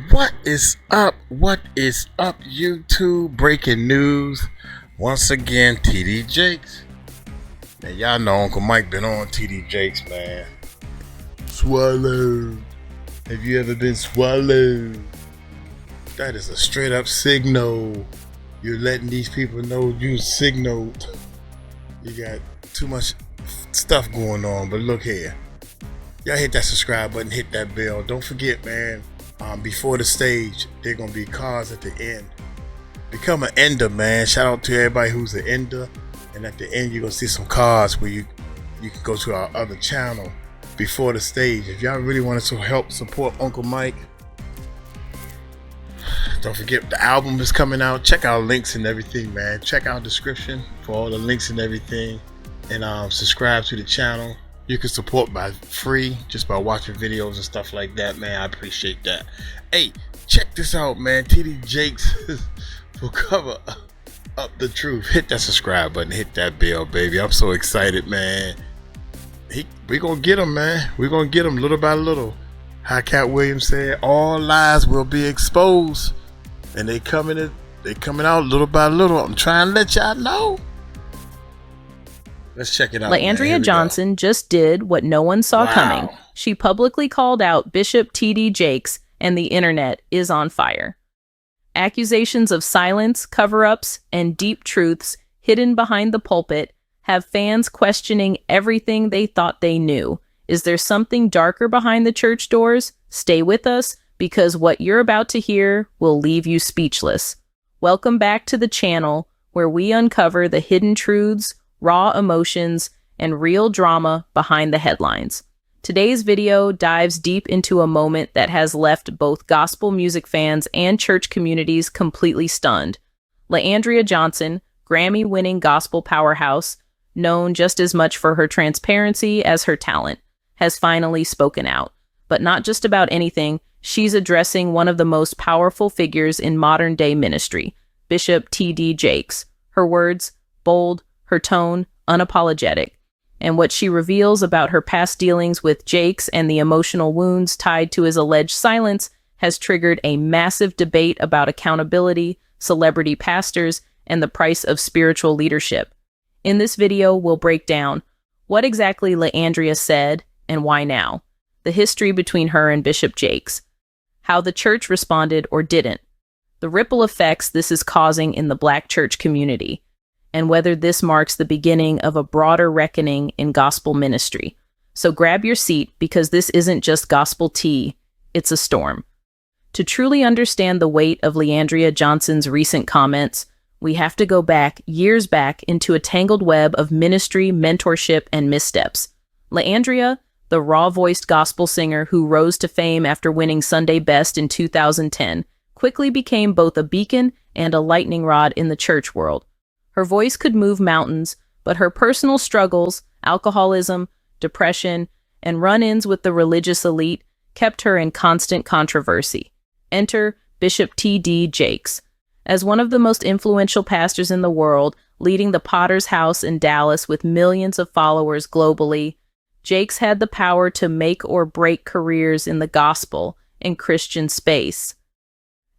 What is up? What is up, YouTube? Breaking news. Once again, TD Jakes. Man, y'all know Uncle Mike been on TD Jakes, man. Swallowed. Have you ever been swallowed? That is a straight up signal. You're letting these people know you signaled. You got too much stuff going on, but look here. Y'all hit that subscribe button, hit that bell. Don't forget, man. Before the stage, there gonna be cards at the end. Become an ender, man. Shout out to everybody who's an ender. And at the end, you're gonna see some cards where you can go to our other channel before the stage. If y'all really want to help support Uncle Mike, don't forget the album is coming out. Check out links and everything, man. Check out description for all the links and everything. And subscribe to the channel. You can support by free just by watching videos and stuff like that, man. I appreciate that. Hey, check this out, man. TD Jakes will cover up the truth. Hit that subscribe button, hit that bell, baby. I'm so excited, man. We gonna get him, man. We gonna get him little by little. How Cat Williams said, all lies will be exposed, and they coming out little by little. I'm trying to let y'all know. Let's check it out. Leandrea Johnson just did what no one saw coming. She publicly called out Bishop TD Jakes, and the internet is on fire. Accusations of silence, cover-ups, and deep truths hidden behind the pulpit have fans questioning everything they thought they knew. Is there something darker behind the church doors? Stay with us, because what you're about to hear will leave you speechless. Welcome back to the channel, where we uncover the hidden truths, raw emotions, and real drama behind the headlines. Today's video dives deep into a moment that has left both gospel music fans and church communities completely stunned. Leandrea Johnson, Grammy-winning gospel powerhouse, known just as much for her transparency as her talent, has finally spoken out. But not just about anything, she's addressing one of the most powerful figures in modern-day ministry, Bishop TD Jakes. Her words, bold, her tone, unapologetic, and what she reveals about her past dealings with Jakes and the emotional wounds tied to his alleged silence has triggered a massive debate about accountability, celebrity pastors, and the price of spiritual leadership. In this video, we'll break down what exactly Leandrea said and why now, the history between her and Bishop Jakes, how the church responded or didn't, the ripple effects this is causing in the Black church community, and whether this marks the beginning of a broader reckoning in gospel ministry. So grab your seat, because this isn't just gospel tea, it's a storm. To truly understand the weight of Leandrea Johnson's recent comments, we have to go years back into a tangled web of ministry, mentorship, and missteps. Leandrea, the raw-voiced gospel singer who rose to fame after winning Sunday Best in 2010, quickly became both a beacon and a lightning rod in the church world. Her voice could move mountains, but her personal struggles, alcoholism, depression, and run-ins with the religious elite kept her in constant controversy. Enter Bishop TD Jakes. As one of the most influential pastors in the world, leading the Potter's House in Dallas with millions of followers globally, Jakes had the power to make or break careers in the gospel and Christian space.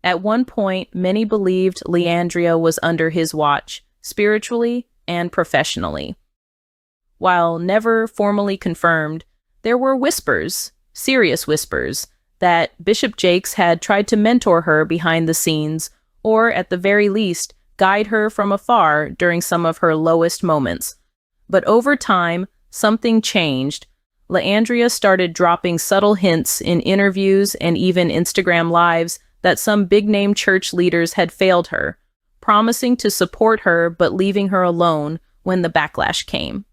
At one point, many believed Leandrea was under his watch, spiritually and professionally. While never formally confirmed, there were whispers, serious whispers, that Bishop Jakes had tried to mentor her behind the scenes, or at the very least, guide her from afar during some of her lowest moments. But over time, something changed. Leandrea started dropping subtle hints in interviews and even Instagram lives that some big-name church leaders had failed her, promising to support her but leaving her alone when the backlash came.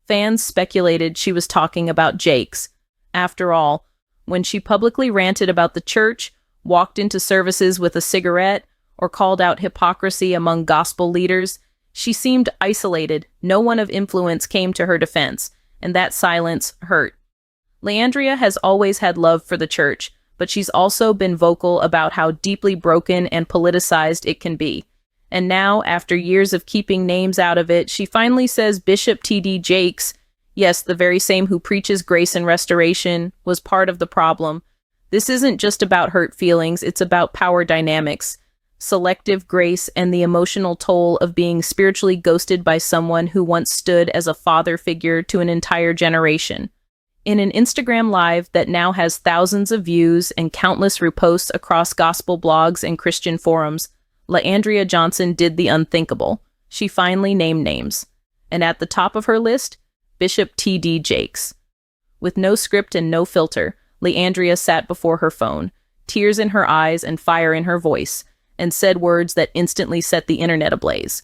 Fans speculated she was talking about Jakes. After all, when she publicly ranted about the church, walked into services with a cigarette, or called out hypocrisy among gospel leaders, she seemed isolated. No one of influence came to her defense, and that silence hurt. Leandrea has always had love for the church, but she's also been vocal about how deeply broken and politicized it can be. And now, after years of keeping names out of it, she finally says Bishop TD Jakes, yes, the very same who preaches grace and restoration, was part of the problem. This isn't just about hurt feelings, it's about power dynamics, selective grace, and the emotional toll of being spiritually ghosted by someone who once stood as a father figure to an entire generation. In an Instagram Live that now has thousands of views and countless reposts across gospel blogs and Christian forums, Leandrea Johnson did the unthinkable. She finally named names. And at the top of her list, Bishop T.D. Jakes. With no script and no filter, Leandrea sat before her phone, tears in her eyes and fire in her voice, and said words that instantly set the internet ablaze.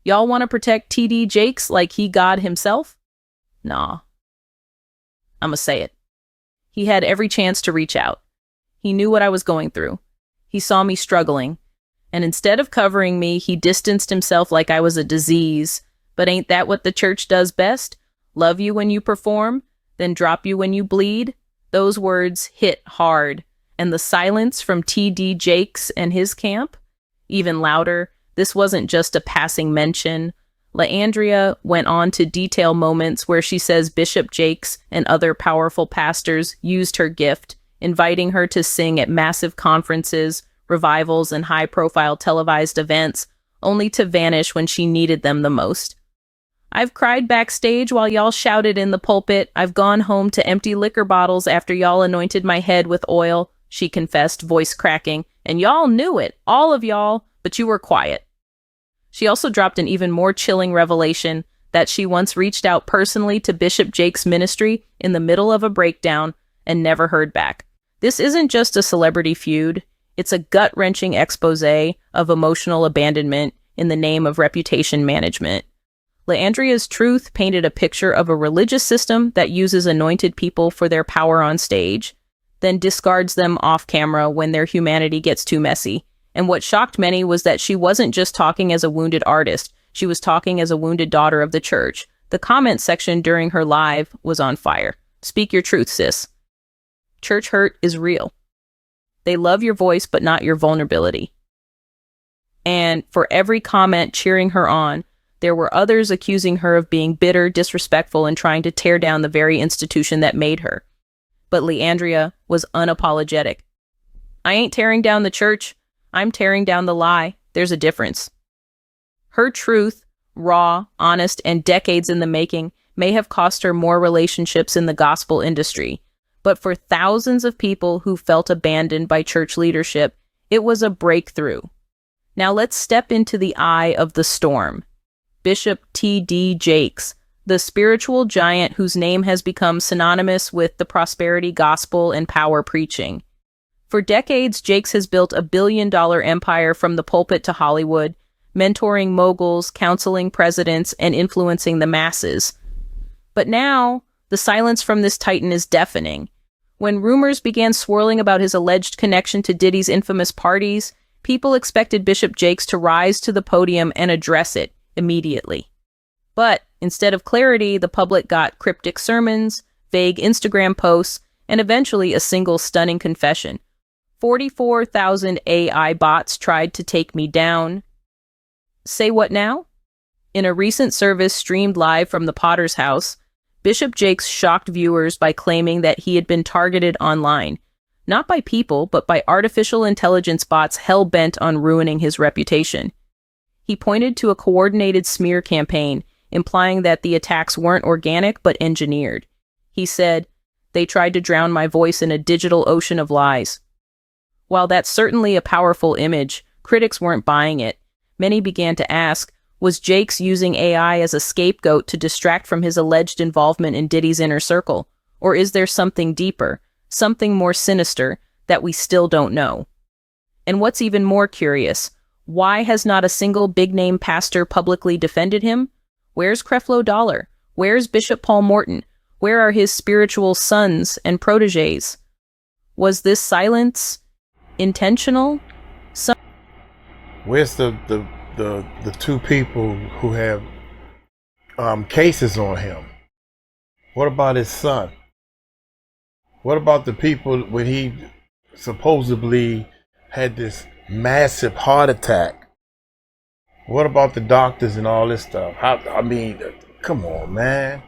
Y'all want to protect T.D. Jakes like he God himself? Nah. I'ma say it. He had every chance to reach out. He knew what I was going through. He saw me struggling. And instead of covering me, he distanced himself like I was a disease. But ain't that what the church does best? Love you when you perform, then drop you when you bleed? Those words hit hard. And the silence from T.D. Jakes and his camp? Even louder. This wasn't just a passing mention. Leandrea went on to detail moments where she says Bishop Jakes and other powerful pastors used her gift, inviting her to sing at massive conferences, revivals, and high-profile televised events, only to vanish when she needed them the most. I've cried backstage while y'all shouted in the pulpit. I've gone home to empty liquor bottles after y'all anointed my head with oil, she confessed, voice cracking. And y'all knew it, all of y'all, but you were quiet. She also dropped an even more chilling revelation that she once reached out personally to Bishop Jakes' ministry in the middle of a breakdown and never heard back. This isn't just a celebrity feud. It's a gut-wrenching expose of emotional abandonment in the name of reputation management. Leandrea's truth painted a picture of a religious system that uses anointed people for their power on stage, then discards them off camera when their humanity gets too messy. And what shocked many was that she wasn't just talking as a wounded artist, she was talking as a wounded daughter of the church. The comment section during her live was on fire. Speak your truth, sis. Church hurt is real. They love your voice, but not your vulnerability. And for every comment cheering her on, there were others accusing her of being bitter, disrespectful, and trying to tear down the very institution that made her. But Leandrea was unapologetic. I ain't tearing down the church. I'm tearing down the lie. There's a difference. Her truth, raw, honest, and decades in the making, may have cost her more relationships in the gospel industry. But for thousands of people who felt abandoned by church leadership, it was a breakthrough. Now let's step into the eye of the storm. Bishop T.D. Jakes, the spiritual giant whose name has become synonymous with the prosperity gospel and power preaching. For decades, Jakes has built a billion-dollar empire from the pulpit to Hollywood, mentoring moguls, counseling presidents, and influencing the masses. But now, the silence from this titan is deafening. When rumors began swirling about his alleged connection to Diddy's infamous parties, people expected Bishop Jakes to rise to the podium and address it immediately. But instead of clarity, the public got cryptic sermons, vague Instagram posts, and eventually a single stunning confession. 44,000 AI bots tried to take me down. Say what now? In a recent service streamed live from the Potter's house, Bishop Jakes shocked viewers by claiming that he had been targeted online, not by people, but by artificial intelligence bots hell-bent on ruining his reputation. He pointed to a coordinated smear campaign, implying that the attacks weren't organic but engineered. He said, "They tried to drown my voice in a digital ocean of lies." While that's certainly a powerful image, critics weren't buying it. Many began to ask, was Jakes using AI as a scapegoat to distract from his alleged involvement in Diddy's inner circle? Or is there something deeper, something more sinister, that we still don't know? And what's even more curious, why has not a single big-name pastor publicly defended him? Where's Creflo Dollar? Where's Bishop Paul Morton? Where are his spiritual sons and protégés? Was this silence intentional? Where's the two people who have cases on him? What about his son? What about the people when he supposedly had this massive heart attack? What about the doctors and all this stuff? I mean, come on, man.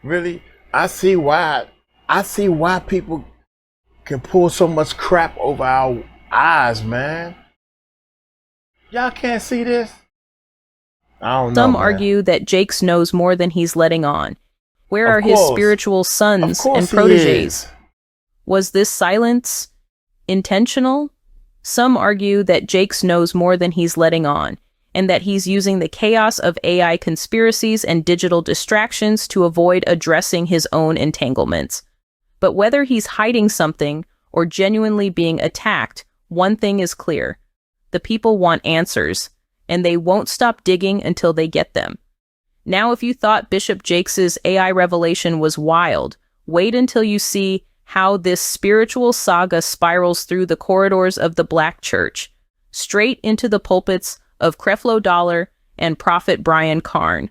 Really? I see why people can pull so much crap over our eyes, man? Y'all can't see this? I don't know, Some man. argue that Jakes knows more than he's letting on. Where Of are his course. spiritual sons Of course and he proteges? is. Was this silence intentional? Some argue that Jakes knows more than he's letting on, and that he's using the chaos of AI conspiracies and digital distractions to avoid addressing his own entanglements. But whether he's hiding something or genuinely being attacked, one thing is clear. The people want answers, and they won't stop digging until they get them. Now, if you thought Bishop Jakes' AI revelation was wild, wait until you see how this spiritual saga spirals through the corridors of the Black Church, straight into the pulpits of Creflo Dollar and Prophet Brian Karn.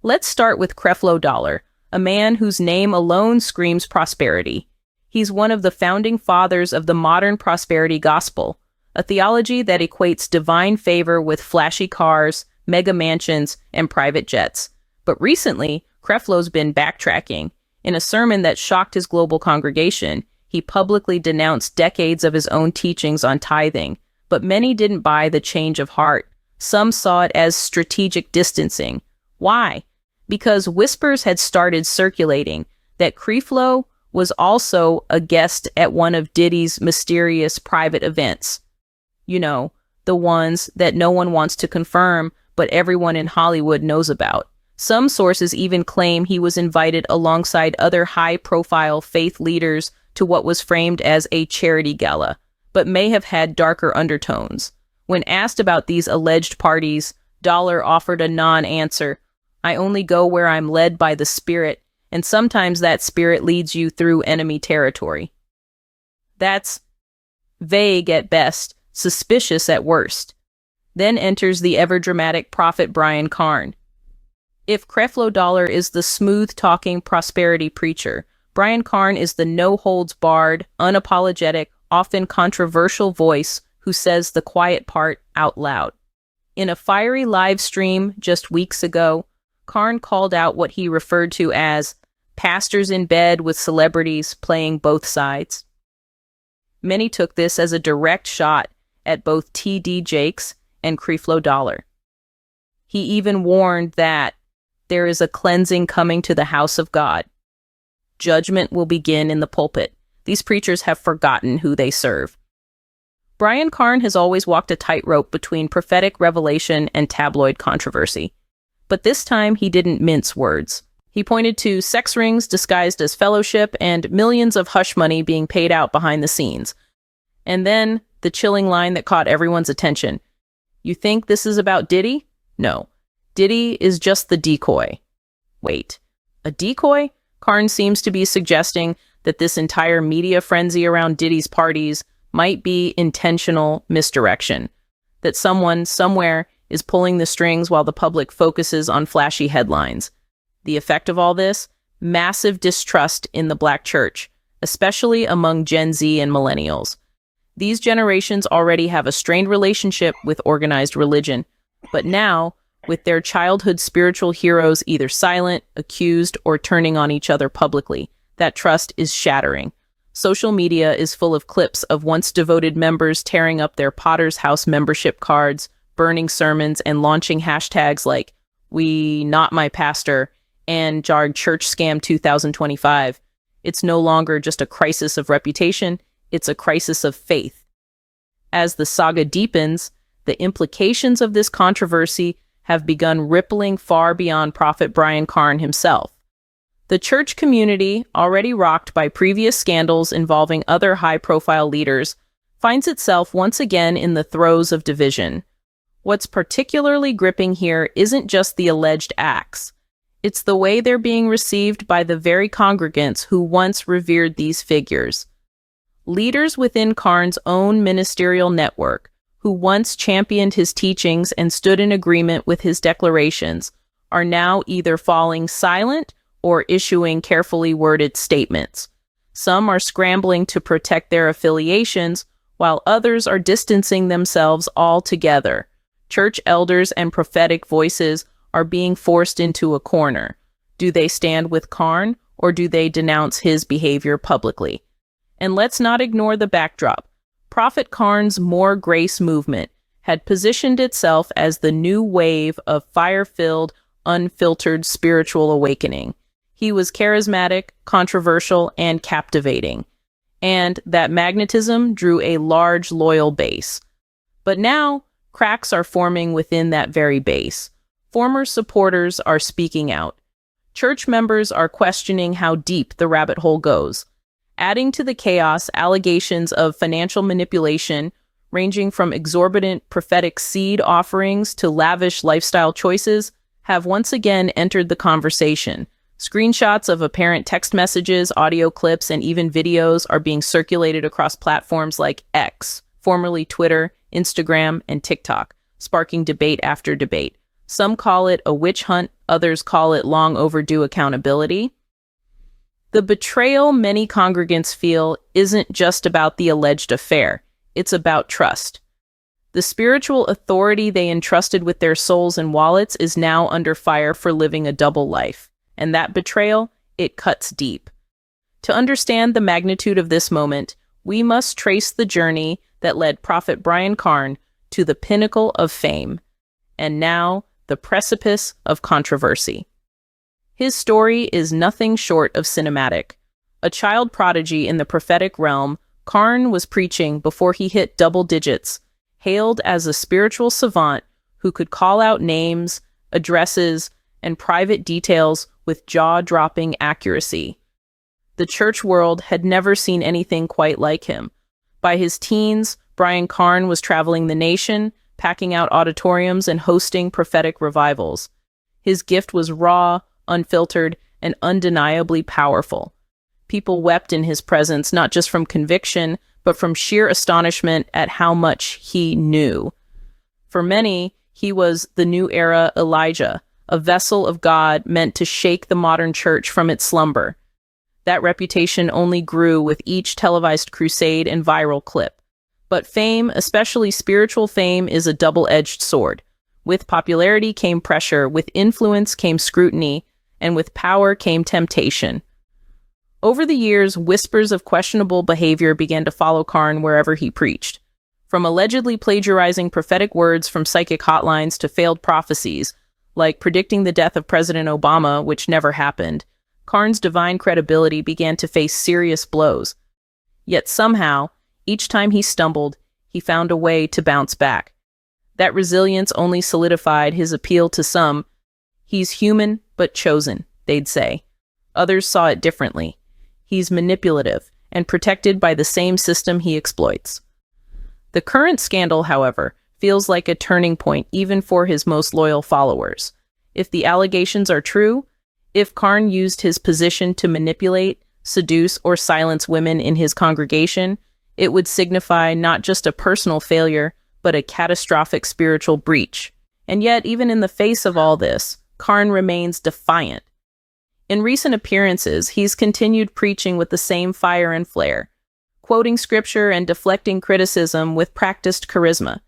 Let's start with Creflo Dollar, a man whose name alone screams prosperity. He's one of the founding fathers of the modern prosperity gospel, a theology that equates divine favor with flashy cars, mega mansions, and private jets. But recently, Creflo's been backtracking. In a sermon that shocked his global congregation, he publicly denounced decades of his own teachings on tithing, but many didn't buy the change of heart. Some saw it as strategic distancing. Why? Because whispers had started circulating that Creflo was also a guest at one of Diddy's mysterious private events. You know, the ones that no one wants to confirm, but everyone in Hollywood knows about. Some sources even claim he was invited alongside other high-profile faith leaders to what was framed as a charity gala, but may have had darker undertones. When asked about these alleged parties, Dollar offered a non-answer. I only go where I'm led by the Spirit, and sometimes that Spirit leads you through enemy territory. That's vague at best, suspicious at worst. Then enters the ever-dramatic Prophet Brian Karn. If Creflo Dollar is the smooth-talking prosperity preacher, Brian Karn is the no-holds-barred, unapologetic, often controversial voice who says the quiet part out loud. In a fiery live stream just weeks ago, Karn called out what he referred to as pastors in bed with celebrities playing both sides. Many took this as a direct shot at both T.D. Jakes and Creflo Dollar. He even warned that there is a cleansing coming to the house of God. Judgment will begin in the pulpit. These preachers have forgotten who they serve. Brian Karn has always walked a tightrope between prophetic revelation and tabloid controversy. But this time he didn't mince words. He pointed to sex rings disguised as fellowship and millions of hush money being paid out behind the scenes. And then the chilling line that caught everyone's attention. You think this is about Diddy? No. Diddy is just the decoy. Wait, a decoy? Karn seems to be suggesting that this entire media frenzy around Diddy's parties might be intentional misdirection, that someone somewhere is pulling the strings while the public focuses on flashy headlines. The effect of all this? Massive distrust in the Black church, especially among Gen Z and millennials. These generations already have a strained relationship with organized religion, but now, with their childhood spiritual heroes either silent, accused, or turning on each other publicly, that trust is shattering. Social media is full of clips of once devoted members tearing up their Potter's House membership cards, burning sermons, and launching hashtags like "We Not My Pastor" and "Jarred Church Scam 2025. It's no longer just a crisis of reputation, it's a crisis of faith. As the saga deepens, the implications of this controversy have begun rippling far beyond Prophet Brian Karn himself. The church community, already rocked by previous scandals involving other high-profile leaders, finds itself once again in the throes of division. What's particularly gripping here isn't just the alleged acts. It's the way they're being received by the very congregants who once revered these figures. Leaders within Karn's own ministerial network, who once championed his teachings and stood in agreement with his declarations, are now either falling silent or issuing carefully worded statements. Some are scrambling to protect their affiliations, while others are distancing themselves altogether. Church elders and prophetic voices are being forced into a corner. Do they stand with Karn, or do they denounce his behavior publicly? And let's not ignore the backdrop. Prophet Karn's More Grace movement had positioned itself as the new wave of fire-filled, unfiltered spiritual awakening. He was charismatic, controversial, and captivating. And that magnetism drew a large, loyal base. But now, cracks are forming within that very base. Former supporters are speaking out. Church members are questioning how deep the rabbit hole goes. Adding to the chaos, allegations of financial manipulation, ranging from exorbitant prophetic seed offerings to lavish lifestyle choices, have once again entered the conversation. Screenshots of apparent text messages, audio clips, and even videos are being circulated across platforms like X, formerly Twitter, Instagram, and TikTok, sparking debate after debate. Some call it a witch hunt, others call it long overdue accountability. The betrayal many congregants feel isn't just about the alleged affair, it's about trust. The spiritual authority they entrusted with their souls and wallets is now under fire for living a double life. And that betrayal, it cuts deep. To understand the magnitude of this moment, we must trace the journey that led Prophet Brian Karn to the pinnacle of fame, and now the precipice of controversy. His story is nothing short of cinematic. A child prodigy in the prophetic realm, Karn was preaching before he hit double digits, hailed as a spiritual savant who could call out names, addresses, and private details with jaw-dropping accuracy. The church world had never seen anything quite like him. By his teens, Brian Karn was traveling the nation, packing out auditoriums and hosting prophetic revivals. His gift was raw, unfiltered, and undeniably powerful. People wept in his presence, not just from conviction, but from sheer astonishment at how much he knew. For many, he was the new era Elijah, a vessel of God meant to shake the modern church from its slumber. That reputation only grew with each televised crusade and viral clip. But fame, especially spiritual fame, is a double-edged sword. With popularity came pressure, with influence came scrutiny, and with power came temptation. Over the years, whispers of questionable behavior began to follow Karn wherever he preached. From allegedly plagiarizing prophetic words from psychic hotlines to failed prophecies, like predicting the death of President Obama, which never happened, Karn's divine credibility began to face serious blows. Yet somehow, each time he stumbled, he found a way to bounce back. That resilience only solidified his appeal to some. He's human, but chosen, they'd say. Others saw it differently. He's manipulative and protected by the same system he exploits. The current scandal, however, feels like a turning point even for his most loyal followers. If the allegations are true, if Karn used his position to manipulate, seduce, or silence women in his congregation, it would signify not just a personal failure, but a catastrophic spiritual breach. And yet, even in the face of all this, Karn remains defiant. In recent appearances, he's continued preaching with the same fire and flair, quoting scripture and deflecting criticism with practiced charisma.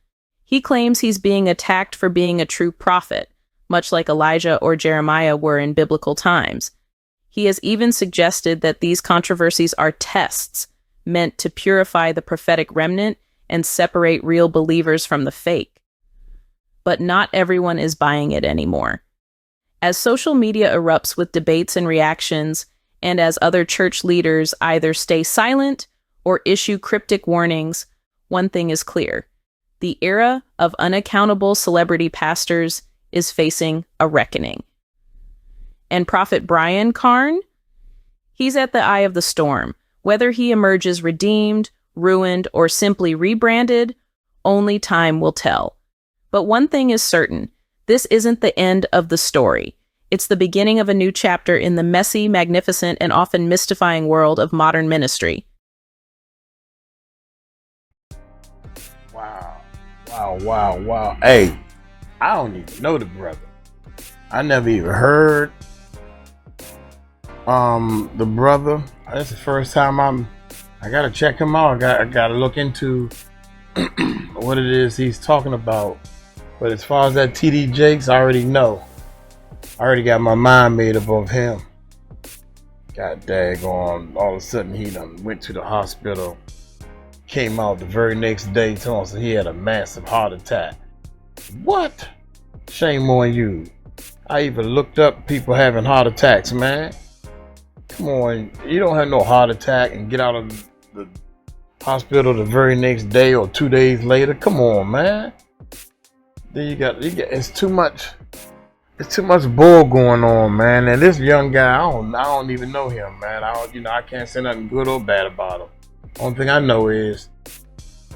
He claims he's being attacked for being a true prophet, much like Elijah or Jeremiah were in biblical times. He has even suggested that these controversies are tests meant to purify the prophetic remnant and separate real believers from the fake. But not everyone is buying it anymore. As social media erupts with debates and reactions, and as other church leaders either stay silent or issue cryptic warnings, one thing is clear. The era of unaccountable celebrity pastors is facing a reckoning. And Prophet Brian Karn? He's at the eye of the storm. Whether he emerges redeemed, ruined, or simply rebranded, only time will tell. But one thing is certain. This isn't the end of the story. It's the beginning of a new chapter in the messy, magnificent, and often mystifying world of modern ministry. Wow. Hey, I don't even know the brother. I never even heard the brother. That's the first time I gotta check him out. I gotta look into what it is he's talking about. But as far as that TD Jakes, I already know. I already got my mind made up of him. God daggone, all of a sudden he done went to the hospital, came out the very next day, told us he had a massive heart attack. What? Shame on you. I even looked up people having heart attacks, man. Come on, you don't have no heart attack and get out of the hospital the very next day or 2 days later. Come on, man. Then you got it's too much. It's too much bull going on, man. And this young guy, I don't even know him, man. I can't say nothing good or bad about him. Only thing I know is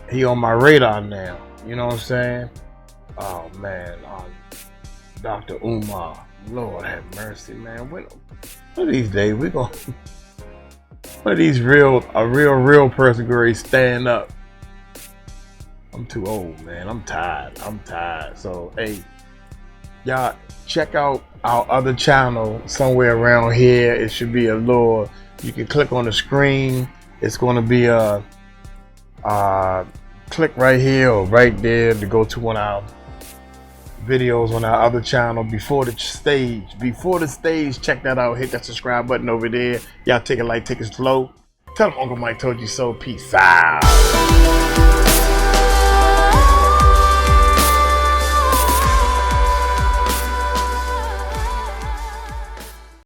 he on my radar now. You know what I'm saying? Oh man, Dr. Umar, Lord have mercy, man. One of these days we gonna one of these real person gonna stand up. I'm too old, man. I'm tired. So hey, y'all check out our other channel somewhere around here. It should be a little, you can click on the screen. It's going to be a click right here or right there to go to one of our videos on our other channel before the stage. Check that out. Hit that subscribe button over there. Y'all take it light, take it slow. Tell them Uncle Mike told you so. Peace out.